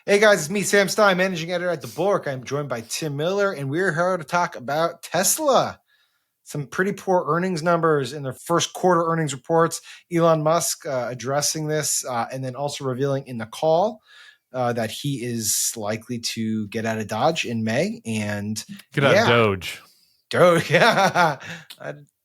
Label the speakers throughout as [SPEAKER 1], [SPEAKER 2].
[SPEAKER 1] Hey guys, it's me, Sam Stein, managing editor at the Bulwark. I'm joined by Tim Miller, and we're here to talk about Tesla. Some pretty poor earnings numbers in their first quarter earnings reports. Elon Musk addressing this and then also revealing in the call that he is likely to get out of Dodge in May. And
[SPEAKER 2] Get out of Doge.
[SPEAKER 1] Doge, yeah.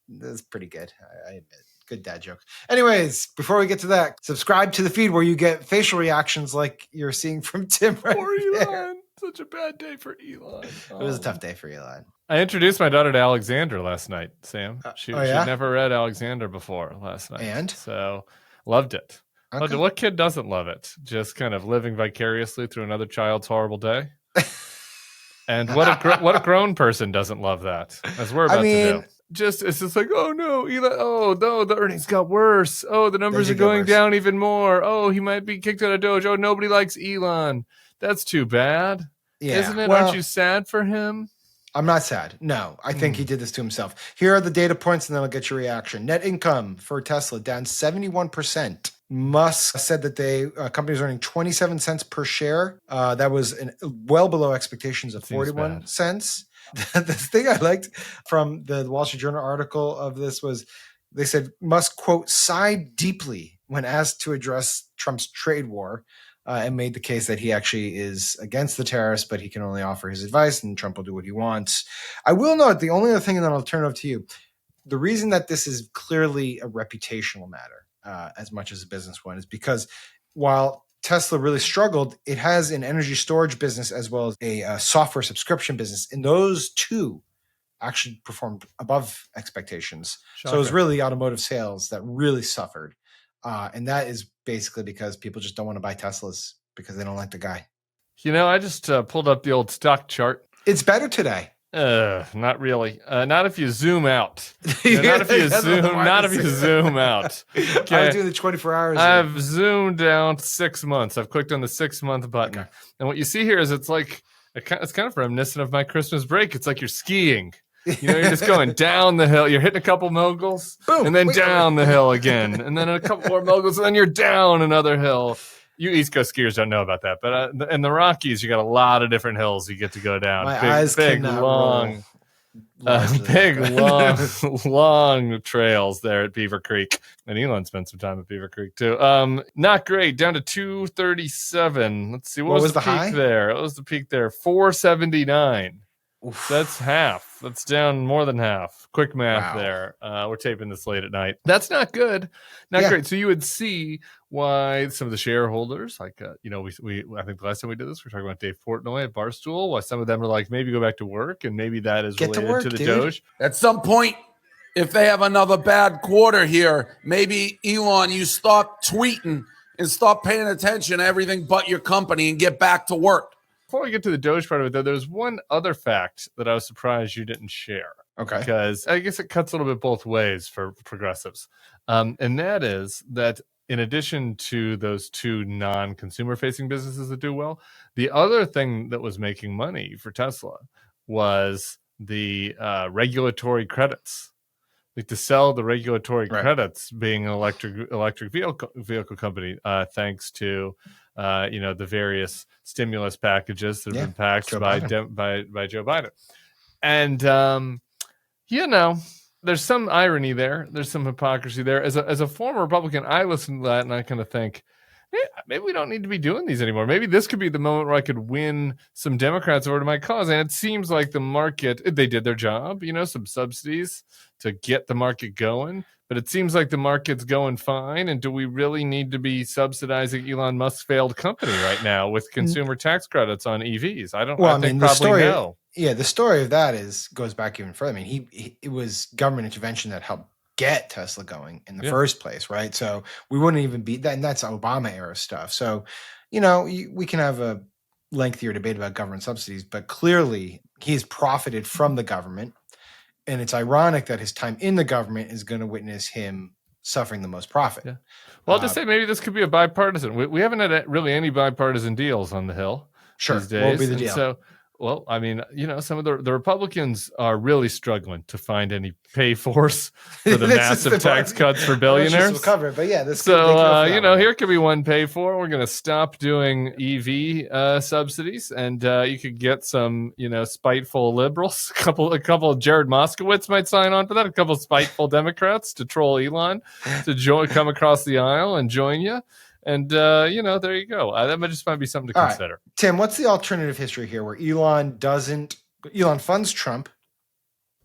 [SPEAKER 1] That's pretty good, I admit. Good dad joke. Anyways, before we get to that, subscribe to the feed where you get facial reactions like you're seeing from Tim right
[SPEAKER 2] Poor
[SPEAKER 1] there.
[SPEAKER 2] Elon. Such a bad day for Elon.
[SPEAKER 1] It was a tough day for Elon.
[SPEAKER 2] I introduced my daughter to Alexander last night, Sam. She'd never read Alexander before last night.
[SPEAKER 1] And?
[SPEAKER 2] So, loved it.
[SPEAKER 1] Okay.
[SPEAKER 2] Loved it. What kid doesn't love it? Just kind of living vicariously through another child's horrible day. And what a grown person doesn't love that, as we're about to do. It's just like, oh no, Elon, oh no, the earnings got worse. Oh, the numbers are going down even more. Oh, he might be kicked out of Doge. Oh, nobody likes Elon. That's too bad.
[SPEAKER 1] Yeah.
[SPEAKER 2] Isn't it? Well, aren't you sad for him?
[SPEAKER 1] I'm not sad. No, I think he did this to himself. Here are the data points, and then I'll get your reaction. Net income for Tesla down 71%. Musk said that the company was earning 27 cents per share. That was well below expectations of 41 cents. The thing I liked from the Wall Street Journal article of this was they said Musk, quote, sighed deeply when asked to address Trump's trade war and made the case that he actually is against the tariffs, but he can only offer his advice and Trump will do what he wants. I will note the only other thing, and then I'll turn it over to you. The reason that this is clearly a reputational matter as much as a business one is because while Tesla really struggled, it has an energy storage business as well as a software subscription business. And those two actually performed above expectations. Shocker. So it was really automotive sales that really suffered. And that is basically because people just don't want to buy Teslas because they don't like the guy.
[SPEAKER 2] You know, I just pulled up the old stock chart.
[SPEAKER 1] It's better today.
[SPEAKER 2] Not really. Not if you zoom out. Not if you zoom out.
[SPEAKER 1] Okay. I was doing the 24 hours.
[SPEAKER 2] I've zoomed out 6 months. I've clicked on the 6-month button. Okay. And what you see here is it's kind of reminiscent of my Christmas break. It's like you're skiing. You know, you're just going down the hill. You're hitting a couple moguls, boom, and then down the hill again. And then a couple more moguls, and then you're down another hill. You East Coast skiers don't know about that, but in the Rockies, you got a lot of different hills you get to go down.
[SPEAKER 1] My eyes cannot roll.
[SPEAKER 2] Long trails there at Beaver Creek. And Elon spent some time at Beaver Creek too. Not great. Down to 237. Let's see. What was the peak high there? What was the peak there? 479. Oof. That's half. That's down more than half. Quick math there. We're taping this late at night. That's not good. Not great. So you would see why some of the shareholders, like, we I think the last time we did this, we were talking about Dave Portnoy at Barstool, why some of them are like, maybe go back to work, and maybe that is related to the Doge.
[SPEAKER 3] At some point, if they have another bad quarter here, maybe, Elon, you stop tweeting and stop paying attention to everything but your company and get back to work.
[SPEAKER 2] Before we get to the Doge part of it, though, there's one other fact that I was surprised you didn't share.
[SPEAKER 1] Okay.
[SPEAKER 2] Because I guess it cuts a little bit both ways for progressives. And that is that in addition to those two non-consumer facing businesses that do well, the other thing that was making money for Tesla was the regulatory credits. Like to sell the regulatory credits, being an electric vehicle company, thanks to the various stimulus packages that have been packed by Joe Biden. And there's some irony there. There's some hypocrisy there. As a former Republican, I listen to that and I kind of think, maybe we don't need to be doing these anymore. Maybe this could be the moment where I could win some Democrats over to my cause. And it seems like the market, they did their job, some subsidies to get the market going. But it seems like the market's going fine. And do we really need to be subsidizing Elon Musk's failed company right now with consumer tax credits on EVs? I think
[SPEAKER 1] the story, no. Yeah, the story of that goes back even further. I mean, it was government intervention that helped get Tesla going in the first place, right? So we wouldn't even be that, and that's Obama era stuff. So, we can have a lengthier debate about government subsidies, but clearly he's profited from the government. And it's ironic that his time in the government is going to witness him suffering the most profit.
[SPEAKER 2] Yeah. Well, I'll just say maybe this could be a bipartisan. We haven't had really any bipartisan deals on the Hill these days.
[SPEAKER 1] What will be the deal?
[SPEAKER 2] So Well, I mean, some of the Republicans are really struggling to find any pay force for the
[SPEAKER 1] This is
[SPEAKER 2] massive
[SPEAKER 1] the
[SPEAKER 2] tax
[SPEAKER 1] part.
[SPEAKER 2] cuts for
[SPEAKER 1] I'm not sure this will
[SPEAKER 2] billionaires.
[SPEAKER 1] cover it, but yeah, this
[SPEAKER 2] So,
[SPEAKER 1] they could go for that one,
[SPEAKER 2] here could be one pay for. We're going to stop doing EV subsidies, and you could get some, spiteful liberals. A couple of Jared Moskowitz might sign on for that. A couple of spiteful Democrats to troll Elon to come across the aisle and join you. And, there you go. That might be something to
[SPEAKER 1] All
[SPEAKER 2] consider.
[SPEAKER 1] right. Tim, what's the alternative history here where Elon funds Trump,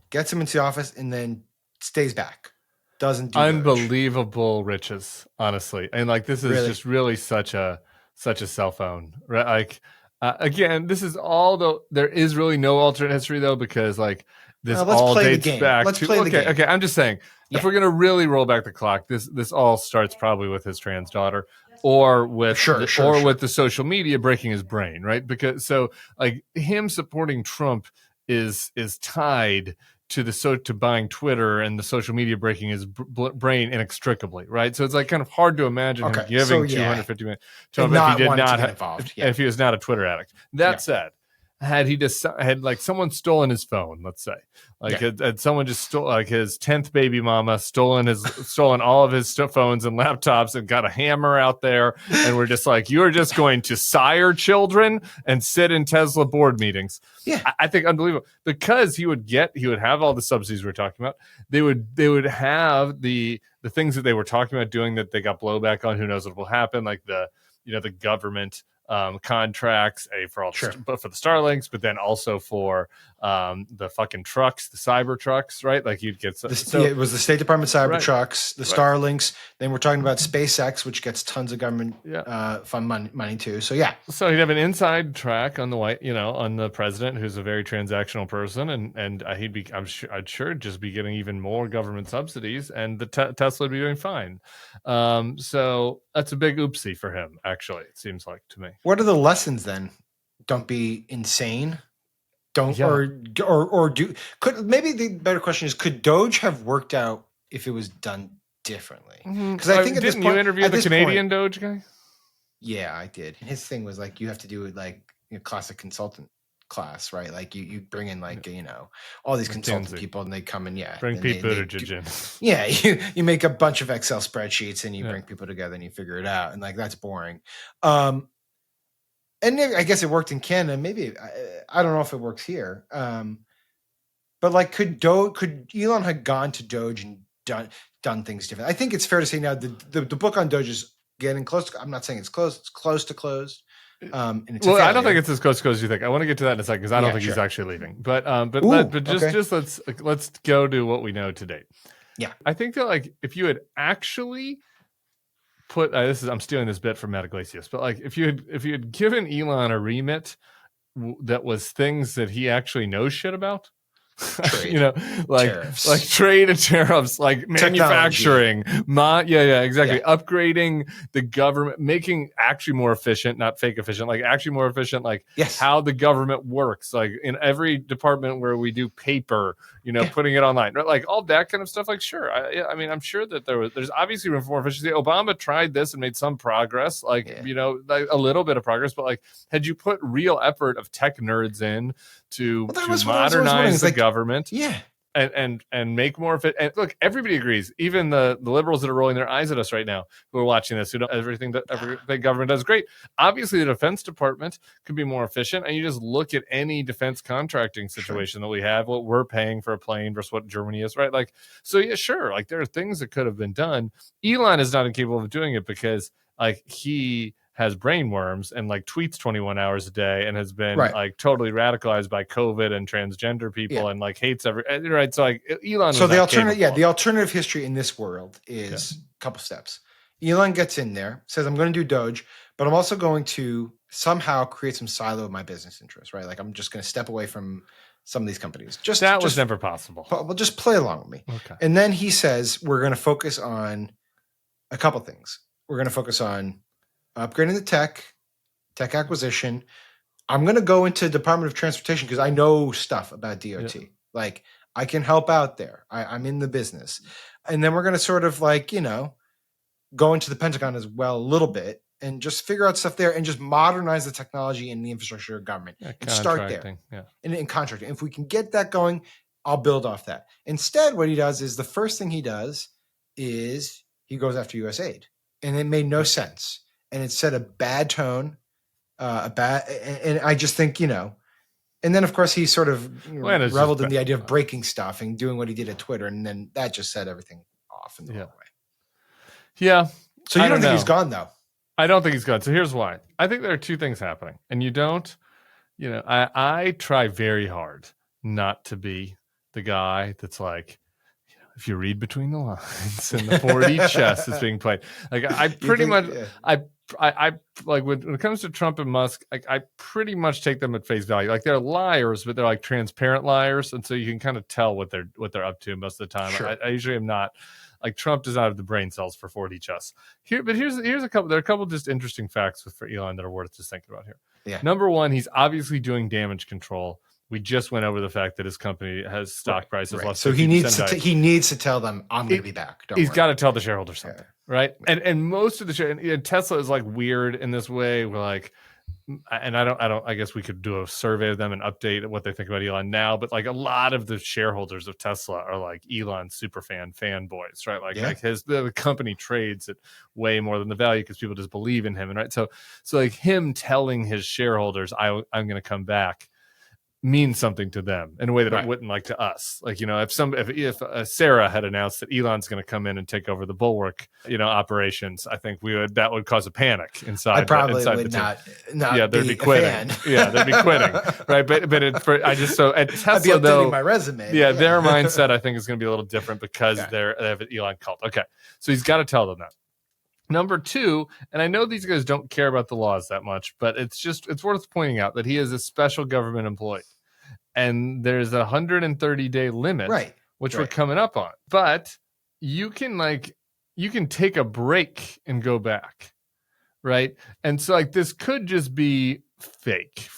[SPEAKER 1] gets him into the office, and then stays back? Doesn't do Doge.
[SPEAKER 2] Unbelievable riches, honestly. And like, this is just really such a cell phone, right? Like, again, this is all there is really no alternate history though, because like this all dates back to, okay. I'm just saying, if we're going to really roll back the clock, this all starts probably with his trans daughter or with with the social media breaking his brain, right? Because so like him supporting Trump is tied to buying Twitter and the social media breaking his brain inextricably, right? So it's like kind of hard to imagine him giving $250 million to him if he did not involved, if he was not a Twitter addict. That said, had like someone stolen his phone, let's say, like had someone just stole like his 10th baby mama stolen all of his phones and laptops and got a hammer out there, and we're just like, you're just going to sire children and sit in Tesla board meetings. I think unbelievable, because he would have all the subsidies we're talking about. They would have the things that they were talking about doing that they got blowback on. Who knows what will happen? Like the government contracts for the Starlinks, but then also for the fucking trucks, the cyber trucks, right? Like you'd get
[SPEAKER 1] it was the State Department cyber trucks, the Starlinks. Then we're talking about SpaceX, which gets tons of government fund money too. So
[SPEAKER 2] so he'd have an inside track on the on the president, who's a very transactional person, and he'd be I'd sure just be getting even more government subsidies, and the Tesla would be doing fine. So that's a big oopsie for him, actually, it seems like to me.
[SPEAKER 1] What are the lessons then? Don't be insane. Or do. Could maybe the better question is, could Doge have worked out if it was done differently? Because I think at this point,
[SPEAKER 2] you interview the Canadian Doge guy?
[SPEAKER 1] Yeah, I did. And his thing was like, you have to do it like classic consultant class, right? Like you bring in like all these consultant people, and they come and bring
[SPEAKER 2] people in.
[SPEAKER 1] Yeah, you make a bunch of Excel spreadsheets and you bring people together and you figure it out, and like that's boring. And I guess it worked in Canada. Maybe I don't know if it works here. But like, could Elon have gone to Doge and done things different? I think it's fair to say now the book on Doge is getting close. I'm not saying it's close. It's close to closed. And it's
[SPEAKER 2] I don't think it's as close as you think. I want to get to that in a second, because I don't think he's actually leaving. But let's go to what we know to date.
[SPEAKER 1] Yeah,
[SPEAKER 2] I think that like if you had actually put I'm stealing this bit from Matt Iglesias, but like if you had given Elon a remit that was things that he actually knows shit about,
[SPEAKER 1] tariffs.
[SPEAKER 2] like trade and tariffs, like manufacturing, exactly.
[SPEAKER 1] Yeah.
[SPEAKER 2] Upgrading the government, making actually more efficient, not fake efficient, like actually more efficient, like how the government works, like in every department where we do paper, putting it online, right? Like all that kind of stuff. Like, sure. I mean, I'm sure that there's obviously room for more efficiency. Obama tried this and made some progress, like like a little bit of progress, but like, had you put real effort of tech nerds in to modernize the government, and make more of it. And look, everybody agrees, even the liberals that are rolling their eyes at us right now, who are watching this, who don't everything that every government does great. Obviously, the Defense Department could be more efficient, and you just look at any defense contracting situation that we have, what we're paying for a plane versus what Germany is, right? Like, so like there are things that could have been done. Elon is not incapable of doing it because like he has brain worms and like tweets 21 hours a day and has been like totally radicalized by COVID and transgender people and like hates right. So like Elon.
[SPEAKER 1] So the alternative history in this world is a couple steps. Elon gets in there, says, I'm going to do Doge, but I'm also going to somehow create some silo of my business interests, right? Like I'm just going to step away from some of these companies. That
[SPEAKER 2] was never possible.
[SPEAKER 1] Well, just play along with me.
[SPEAKER 2] Okay.
[SPEAKER 1] And then he says, we're going to focus on a couple things. We're going to focus on upgrading the tech acquisition. I'm going to go into Department of Transportation because I know stuff about DOT. Like I can help out there. I'm in the business. And then we're going to sort of like, go into the Pentagon as well a little bit and just figure out stuff there and just modernize the technology and the infrastructure of government and start there. And in contracting. If we can get that going, I'll build off that. Instead, what he does is the first thing he does is he goes after U.S. aid. And it made no sense. And it set a bad tone, and I just think, and then, of course, he sort of reveled in the idea of breaking stuff and doing what he did at Twitter. And then that just set everything off in the wrong way.
[SPEAKER 2] Yeah.
[SPEAKER 1] So you don't think he's gone, though?
[SPEAKER 2] I don't think he's gone. So here's why. I think there are two things happening. And I try very hard not to be the guy that's like, if you read between the lines and the 4D chess is being played. Like I pretty much, I like when it comes to Trump and Musk, I pretty much take them at face value. Like they're liars, but they're like transparent liars, and so you can kind of tell what they're up to most of the time. Sure. I usually am not like Trump does not have the brain cells for 4D chess. Here's a couple. There are a couple just interesting facts for Elon that are worth just thinking about here. Yeah. Number one, he's obviously doing damage control. We just went over the fact that his company has stock prices less.
[SPEAKER 1] So he needs to tell them, I'm going to be back.
[SPEAKER 2] He's got to tell the shareholders something, right? And most of the Tesla is like weird in this way. We're like, and I guess we could do a survey of them and update what they think about Elon now. But like a lot of the shareholders of Tesla are like Elon fanboys, right? Like the company trades at way more than the value because people just believe in him, and right. So like him telling his shareholders, I'm going to come back, means something to them in a way that it wouldn't like to us. Like, if Sarah had announced that Elon's going to come in and take over the Bulwark, operations, I think that would cause a panic inside.
[SPEAKER 1] I probably would not
[SPEAKER 2] there'd be quitting. They'd be quitting. Right. But at Tesla,
[SPEAKER 1] I'd be updating my resume.
[SPEAKER 2] Their mindset, I think, is going to be a little different because they have an Elon cult. Okay. So he's got to tell them that. Number two, and I know these guys don't care about the laws that much, but it's worth pointing out that he is a special government employee. And there's a 130-day limit, which we're coming up on. But you can take a break and go back, right? And so like this could just be fakey.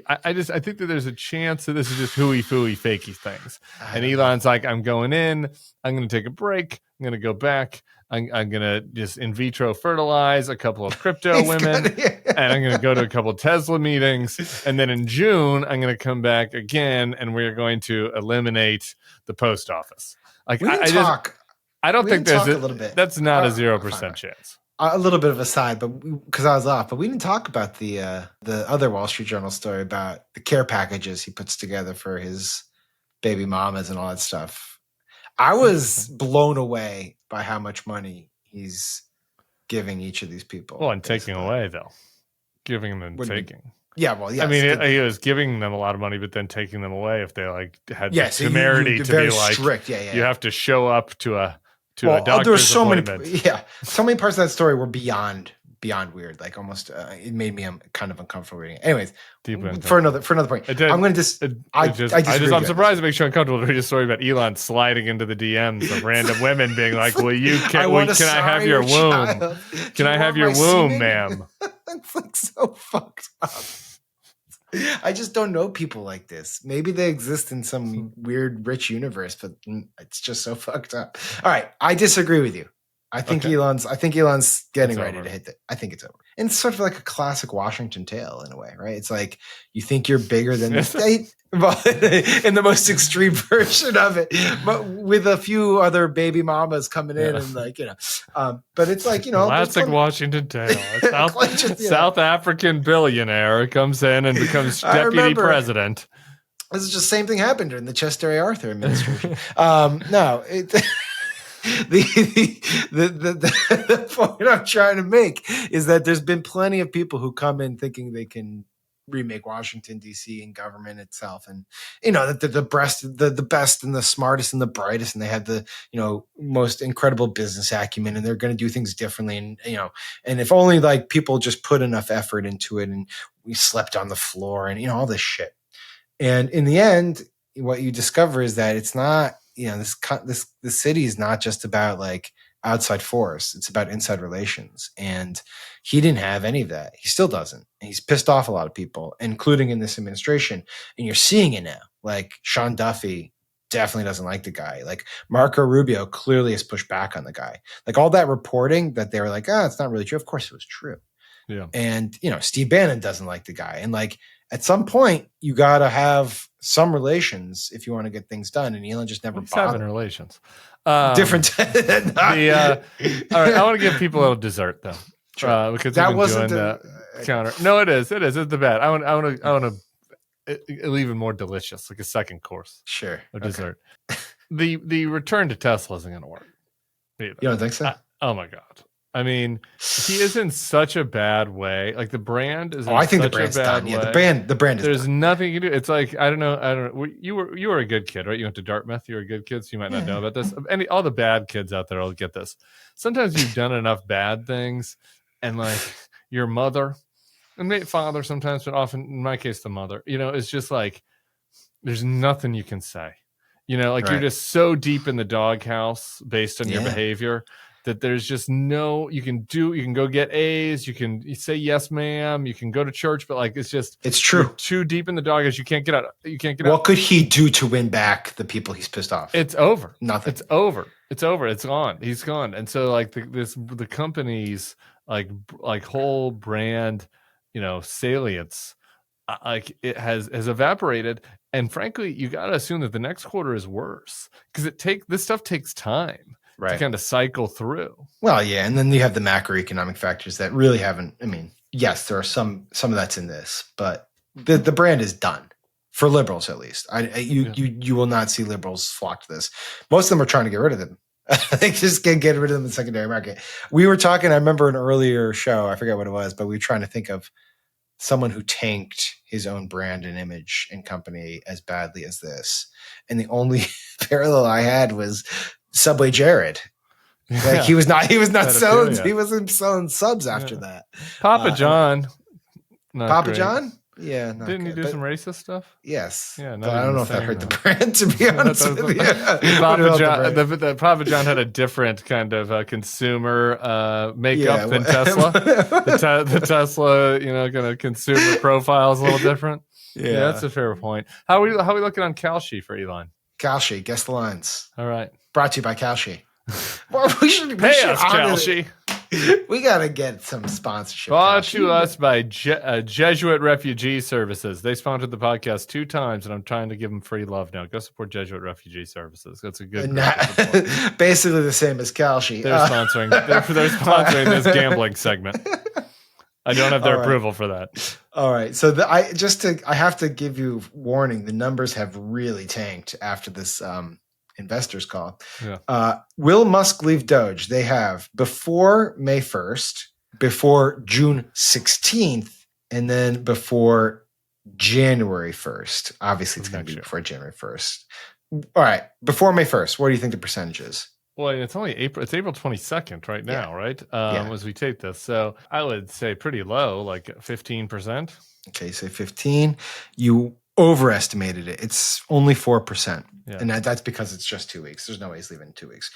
[SPEAKER 2] I think that there's a chance that this is just hooey fakey things. And Elon's like, I'm going in, I'm going to take a break, I'm going to go back. I'm going to just in vitro fertilize a couple of crypto women, and I'm going to go to a couple of Tesla meetings. And then in June, I'm going to come back again, and we're going to eliminate the post office. Like I don't think there's a little bit. That's not a 0% chance.
[SPEAKER 1] A little bit of a side, but because I was off, but we didn't talk about the other Wall Street Journal story about the care packages he puts together for his baby mamas and all that stuff. I was blown away by how much money he's giving each of these people.
[SPEAKER 2] Well, and taking away, though. Giving them and taking.
[SPEAKER 1] Yeah, well, yes.
[SPEAKER 2] I mean, he was giving them a lot of money, but then taking them away if they had the temerity to be like,
[SPEAKER 1] strict. You
[SPEAKER 2] have to show up to a doctor's
[SPEAKER 1] there were so
[SPEAKER 2] appointment.
[SPEAKER 1] So many parts of that story were beyond weird. Like almost, it made me kind of uncomfortable reading it. Anyways, for another point, I'm going to just.
[SPEAKER 2] I'm surprised it makes you uncomfortable to read a story about Elon sliding into the DMs of random women being like, "Will you? Can I have your womb? Can I have your womb, ma'am?"
[SPEAKER 1] It's like so fucked up. I just don't know people like this. Maybe they exist in some weird rich universe, but it's just so fucked up. All right, I disagree with you. I think Elon's getting ready to hit it. I think it's over. And it's sort of like a classic Washington tale in a way, right? It's like you think you're bigger than the state, but in the most extreme version of it, but with a few other baby mamas coming in and but it's like,
[SPEAKER 2] classic Washington tale. South African billionaire comes in and becomes deputy president.
[SPEAKER 1] This is just the same thing happened during the Chester A. Arthur administration. The point I'm trying to make is that there's been plenty of people who come in thinking they can remake Washington, D.C. and government itself. And, that they're the best and the smartest and the brightest. And they have the, most incredible business acumen and they're going to do things differently. And, and if only like people just put enough effort into it and we slept on the floor and, all this shit. And in the end, what you discover is that it's not, this city is not just about like outside force. It's about inside relations. And he didn't have any of that. He still doesn't. And he's pissed off a lot of people, including in this administration. And you're seeing it now. Like Sean Duffy definitely doesn't like the guy. Like Marco Rubio clearly has pushed back on the guy. Like all that reporting that they were like, it's not really true. Of course it was true.
[SPEAKER 2] Yeah.
[SPEAKER 1] And, Steve Bannon doesn't like the guy. And like at some point, you got to have some relations if you want to get things done. And Elon just never
[SPEAKER 2] He's having
[SPEAKER 1] bothered.
[SPEAKER 2] relations.
[SPEAKER 1] Different.
[SPEAKER 2] All right, I want to give people a little dessert though,
[SPEAKER 1] Sure.
[SPEAKER 2] because
[SPEAKER 1] That
[SPEAKER 2] we've been
[SPEAKER 1] wasn't
[SPEAKER 2] doing the counter. No, it is. It's the bad. I want to even more delicious, like a second course
[SPEAKER 1] Sure.
[SPEAKER 2] of dessert. The return to Tesla isn't going to work either.
[SPEAKER 1] You don't think so?
[SPEAKER 2] Oh my god. I mean, he is in such a bad way. Like the brand is.
[SPEAKER 1] I think the
[SPEAKER 2] such
[SPEAKER 1] brand's
[SPEAKER 2] a bad
[SPEAKER 1] done.
[SPEAKER 2] way.
[SPEAKER 1] Yeah, the brand is.
[SPEAKER 2] There's
[SPEAKER 1] done.
[SPEAKER 2] nothing you can do. It's like I don't know. You were a good kid, right? You went to Dartmouth. You were a good kid, so you might not know about this. All the bad kids out there will get this. Sometimes you've done enough bad things, and like your mother and maybe father sometimes, but often in my case the mother. It's just like there's nothing you can say. You're just so deep in the doghouse based on your behavior. That there's just you can go get A's, you can say yes, ma'am, you can go to church, but like it's true. Too deep in the doghouse, you can't get out.
[SPEAKER 1] What could he do to win back the people he's pissed off?
[SPEAKER 2] It's over.
[SPEAKER 1] Nothing.
[SPEAKER 2] It's over. It's over. It's gone. He's gone. And so like the company's like whole brand, salience, like it has evaporated. And frankly, you got to assume that the next quarter is worse because this stuff takes time. To kind of cycle through.
[SPEAKER 1] Well, yeah, and then you have the macroeconomic factors that really haven't. I mean, yes, there are some of that's in this, but the brand is done for liberals at least. You will not see liberals flock to this. Most of them are trying to get rid of them. They just can't get rid of them in the secondary market. We were talking. I remember an earlier show. I forget what it was, but we were trying to think of someone who tanked his own brand and image and company as badly as this, and the only parallel I had was Subway Jared. Like he was not selling. He wasn't selling subs after that.
[SPEAKER 2] Papa John.
[SPEAKER 1] Papa
[SPEAKER 2] great.
[SPEAKER 1] John? Yeah.
[SPEAKER 2] Didn't he do some racist stuff?
[SPEAKER 1] Yes.
[SPEAKER 2] Yeah.
[SPEAKER 1] But I don't know if that hurt the brand, to be honest with you.
[SPEAKER 2] Papa John had a different kind of consumer makeup than Tesla. The Tesla, kind of consumer profile is a little different. Yeah, that's a fair point. How are we looking on Kalshi for Elon?
[SPEAKER 1] Kalshi, guess the lines.
[SPEAKER 2] All right.
[SPEAKER 1] Brought to you by Kalshi. Well, we should
[SPEAKER 2] pay us, Kalshi.
[SPEAKER 1] We got to get some sponsorship.
[SPEAKER 2] Brought to us by Jesuit Refugee Services. They sponsored the podcast 2 times, and I'm trying to give them free love now. Go support Jesuit Refugee Services. That's a good.
[SPEAKER 1] Basically the same as Kalshi.
[SPEAKER 2] They're sponsoring. They're sponsoring this gambling segment. I don't have their approval for that.
[SPEAKER 1] All right. So I have to give you warning. The numbers have really tanked after this investors call.
[SPEAKER 2] Yeah.
[SPEAKER 1] Will Musk leave Doge? They have before May 1st, before June 16th, and then before January 1st. Obviously, it's going to be before January 1st. All right. Before May 1st, what do you think the percentage is?
[SPEAKER 2] Well, it's only April. It's April 22nd right now, right? As we tape this. So I would say pretty low, like 15%.
[SPEAKER 1] Okay, say 15. You overestimated it. It's only 4%.
[SPEAKER 2] Yeah.
[SPEAKER 1] And that's because it's just 2 weeks. There's no way he's leaving in 2 weeks.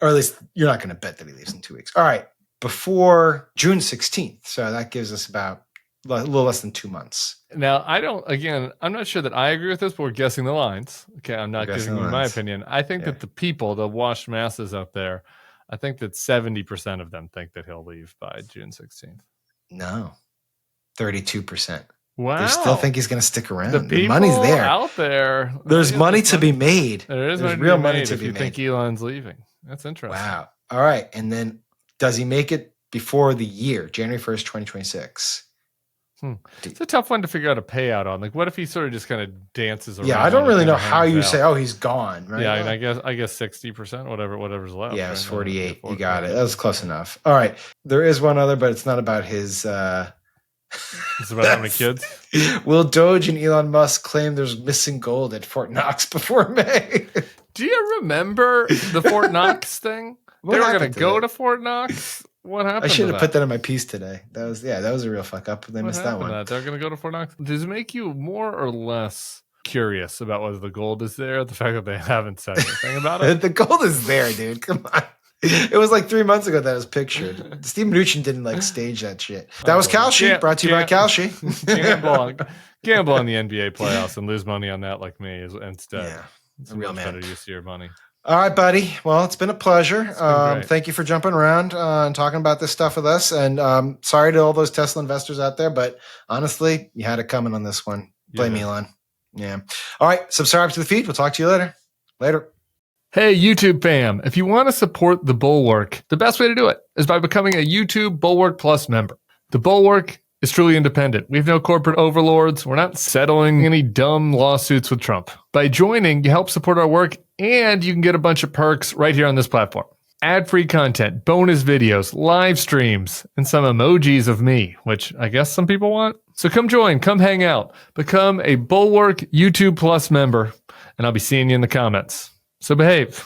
[SPEAKER 1] Or at least you're not going to bet that he leaves in 2 weeks. All right. Before June 16th. So that gives us about a little less than 2 months.
[SPEAKER 2] Now, I'm not sure that I agree with this, but we're guessing the lines. Okay, I'm not giving you my opinion. I think that the people, the washed masses out there, I think that 70% of them think that he'll leave by June 16th.
[SPEAKER 1] No. 32%.
[SPEAKER 2] Wow.
[SPEAKER 1] They still think he's going to stick around.
[SPEAKER 2] The
[SPEAKER 1] money's there.
[SPEAKER 2] Out there.
[SPEAKER 1] There's money to be made.
[SPEAKER 2] There's
[SPEAKER 1] real money to
[SPEAKER 2] if
[SPEAKER 1] be
[SPEAKER 2] you
[SPEAKER 1] made.
[SPEAKER 2] think Elon's leaving. That's interesting.
[SPEAKER 1] Wow. All right. And then does he make it before the year, January 1st, 2026?
[SPEAKER 2] It's a tough one to figure out a payout on. Like, what if he sort of just kind of dances around?
[SPEAKER 1] Yeah, I don't really know how you say, he's gone, right?
[SPEAKER 2] Yeah, and I guess 60%, whatever's left.
[SPEAKER 1] Yeah, it's 48. You got it. That was close enough. All right. There is one other, but it's not about his...
[SPEAKER 2] It's about how many kids?
[SPEAKER 1] Will Doge and Elon Musk claim there's missing gold at Fort Knox before May?
[SPEAKER 2] Do you remember the Fort Knox thing? They were going to go to Fort Knox? What happened?
[SPEAKER 1] I should have put that in my piece today. That was a real fuck up. They missed that one.
[SPEAKER 2] They're going to go to Fort Knox. Does it make you more or less curious about whether the gold is there? The fact that they haven't said anything about it?
[SPEAKER 1] The gold is there, dude. Come on. It was like 3 months ago that it was pictured. Steve Mnuchin didn't stage that shit. That was Kalshi, brought to you by Kalshi.
[SPEAKER 2] Gamble on the NBA playoffs and lose money on that like me instead. It's
[SPEAKER 1] A
[SPEAKER 2] a
[SPEAKER 1] real
[SPEAKER 2] much
[SPEAKER 1] man.
[SPEAKER 2] better use of your money.
[SPEAKER 1] All right, buddy. Well, it's been a pleasure.
[SPEAKER 2] Great.
[SPEAKER 1] Thank you for jumping around and talking about this stuff with us. And sorry to all those Tesla investors out there, but honestly, you had it coming on this one. Blame
[SPEAKER 2] Yeah.
[SPEAKER 1] Elon. Yeah. All right. Subscribe to the feed. We'll talk to you later. Later.
[SPEAKER 2] Hey, YouTube fam, if you want to support the Bulwark, the best way to do it is by becoming a YouTube Bulwark Plus member. The Bulwark is truly independent. We have no corporate overlords. We're not settling any dumb lawsuits with Trump. By joining, you help support our work, and you can get a bunch of perks right here on this platform. Ad-free content, bonus videos, live streams, and some emojis of me, which I guess some people want. So come join, come hang out, become a Bulwark YouTube Plus member, and I'll be seeing you in the comments. So behave.